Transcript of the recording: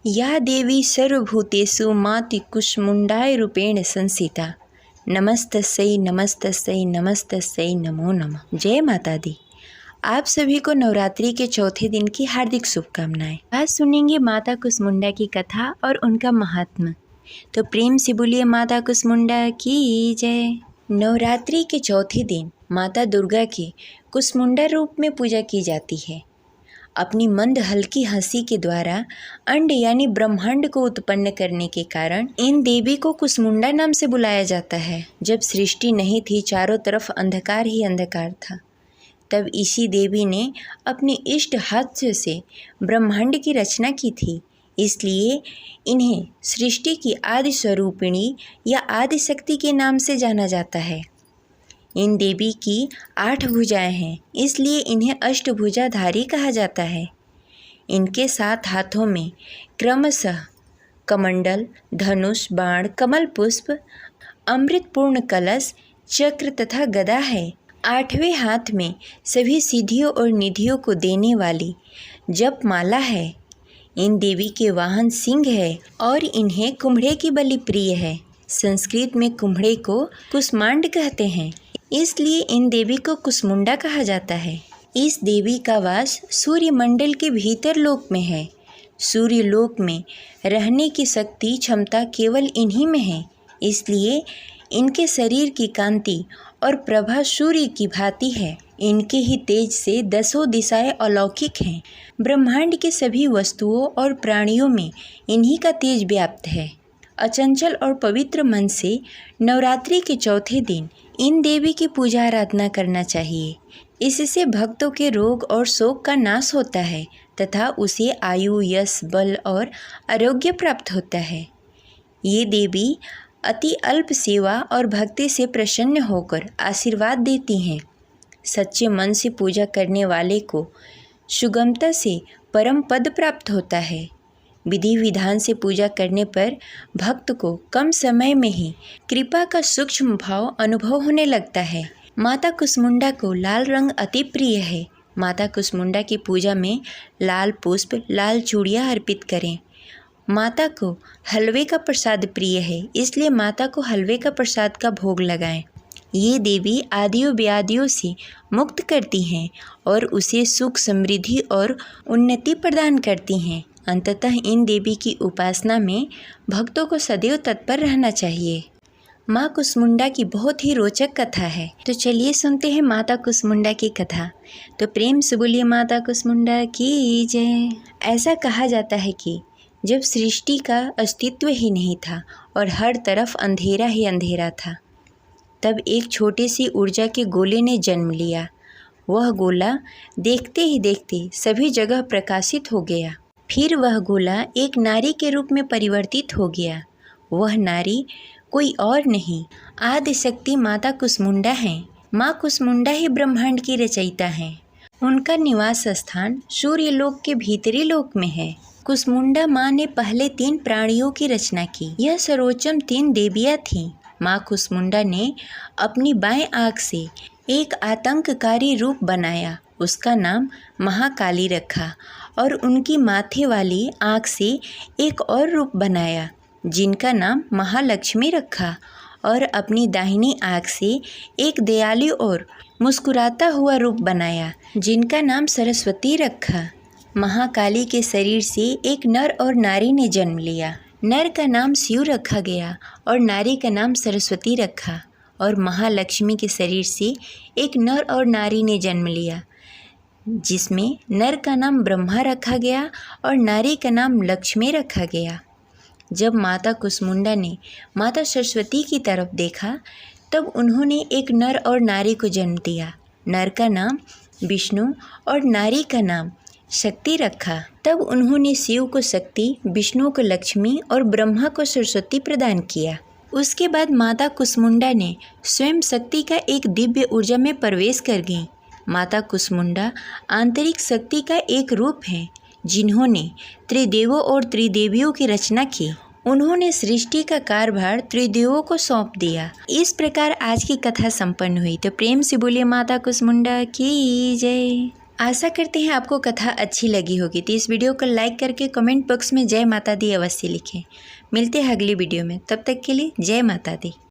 या देवी सर्वभूतेषु माति कुष्मुण्डाय रूपेण संस्थिता। नमस्तस्यै नमस्तस्यै नमस्तस्यै नमो नमः। जय माता दी। आप सभी को नवरात्रि के चौथे दिन की हार्दिक शुभकामनाएं। आज सुनेंगे माता कुष्मुंडा की कथा और उनका महात्म्य। तो प्रेम से बोलिए माता कुष्मुंडा की जय। नवरात्रि के चौथे दिन माता दुर्गा की कुष्मुंडा रूप में पूजा की जाती है। अपनी मंद हल्की हंसी के द्वारा अंड यानी ब्रह्मांड को उत्पन्न करने के कारण इन देवी को कुष्मुंडा नाम से बुलाया जाता है। जब सृष्टि नहीं थी, चारों तरफ अंधकार ही अंधकार था, तब इसी देवी ने अपने इष्ट हाथ से ब्रह्मांड की रचना की थी। इसलिए इन्हें सृष्टि की आदि स्वरूपिणी या आदि शक्ति के नाम से जाना जाता है। इन देवी की 8 भुजाएं हैं, इसलिए इन्हें अष्टभुजाधारी कहा जाता है। इनके 7 हाथों में क्रमशः कमंडल, धनुष, बाण, कमल पुष्प, अमृतपूर्ण कलश, चक्र तथा गदा है। 8वें हाथ में सभी सिद्धियों और निधियों को देने वाली जप माला है। इन देवी के वाहन सिंह है और इन्हें कुम्हड़े की बलि प्रिय है। संस्कृत में कुम्हड़े को कुष्मांड कहते हैं, इसलिए इन देवी को कुष्मुंडा कहा जाता है। इस देवी का वास सूर्य मंडल के भीतर लोक में है। सूर्य लोक में रहने की शक्ति क्षमता केवल इन्हीं में है, इसलिए इनके शरीर की कांति और प्रभा सूर्य की भांति है। इनके ही तेज से 10 दिशाएं अलौकिक हैं। ब्रह्मांड के सभी वस्तुओं और प्राणियों में इन्हीं का तेज व्याप्त है। अचंचल और पवित्र मन से नवरात्रि के चौथे दिन इन देवी की पूजा आराधना करना चाहिए। इससे भक्तों के रोग और शोक का नाश होता है तथा उसे आयु, यश, बल और आरोग्य प्राप्त होता है। ये देवी अति अल्प सेवा और भक्ति से प्रसन्न होकर आशीर्वाद देती हैं। सच्चे मन से पूजा करने वाले को सुगमता से परम पद प्राप्त होता है। विधि विधान से पूजा करने पर भक्त को कम समय में ही कृपा का सूक्ष्म भाव अनुभव होने लगता है। माता कुष्मुंडा को लाल रंग अति प्रिय है। माता कुष्मुंडा की पूजा में लाल पुष्प, लाल चूड़ियाँ अर्पित करें। माता को हलवे का प्रसाद प्रिय है, इसलिए माता को हलवे का प्रसाद का भोग लगाएं। ये देवी आदियों व्याधियों से मुक्त करती हैं और उसे सुख, समृद्धि और उन्नति प्रदान करती हैं। अंततः इन देवी की उपासना में भक्तों को सदैव तत्पर रहना चाहिए। माँ कुष्मुंडा की बहुत ही रोचक कथा है, तो चलिए सुनते हैं माता कुष्मुंडा की कथा। तो प्रेम से बोलिए माता कुष्मुंडा की जय। ऐसा कहा जाता है कि जब सृष्टि का अस्तित्व ही नहीं था और हर तरफ अंधेरा ही अंधेरा था, तब एक छोटे सी ऊर्जा के गोले ने जन्म लिया। वह गोला देखते ही देखते सभी जगह प्रकाशित हो गया। फिर वह गोला एक नारी के रूप में परिवर्तित हो गया। वह नारी कोई और नहीं, आदि शक्ति माता कुष्मुंडा है। माँ कुष्मुंडा ही ब्रह्मांड की रचयिता हैं। उनका निवास स्थान सूर्य लोक के भीतरी लोक में है। कुष्मुंडा माँ ने पहले 3 प्राणियों की रचना की। यह सर्वोच्चम 3 देवियाँ थीं। माँ कुष्मुंडा ने अपनी बाएं आँख से एक आतंककारी रूप बनाया, उसका नाम महाकाली रखा, और उनकी माथे वाली आँख से एक और रूप बनाया जिनका नाम महालक्ष्मी रखा, और अपनी दाहिनी आँख से एक दयालु और मुस्कुराता हुआ रूप बनाया जिनका नाम सरस्वती रखा। महाकाली के शरीर से एक नर और नारी ने जन्म लिया। नर का नाम शिव रखा गया और नारी का नाम सरस्वती रखा। और महालक्ष्मी के शरीर से एक नर और नारी ने जन्म लिया, जिसमें नर का नाम ब्रह्मा रखा गया और नारी का नाम लक्ष्मी रखा गया। जब माता कुष्मुंडा ने माता सरस्वती की तरफ देखा, तब उन्होंने एक नर और नारी को जन्म दिया। नर का नाम विष्णु और नारी का नाम शक्ति रखा। तब उन्होंने शिव को शक्ति, विष्णु को लक्ष्मी और ब्रह्मा को सरस्वती प्रदान किया। उसके बाद माता कुष्मुंडा ने स्वयं शक्ति का एक दिव्य ऊर्जा में प्रवेश कर गई। माता कुष्मुंडा आंतरिक शक्ति का एक रूप है, जिन्होंने त्रिदेवों और त्रिदेवियों की रचना की। उन्होंने सृष्टि का कार्यभार त्रिदेवों को सौंप दिया। इस प्रकार आज की कथा संपन्न हुई। तो प्रेम से बोलिए माता कुष्मुंडा की जय। आशा करते हैं आपको कथा अच्छी लगी होगी, तो इस वीडियो को लाइक करके कमेंट बॉक्स में जय माता दी अवश्य लिखें। मिलते हैं अगली वीडियो में, तब तक के लिए जय माता दी।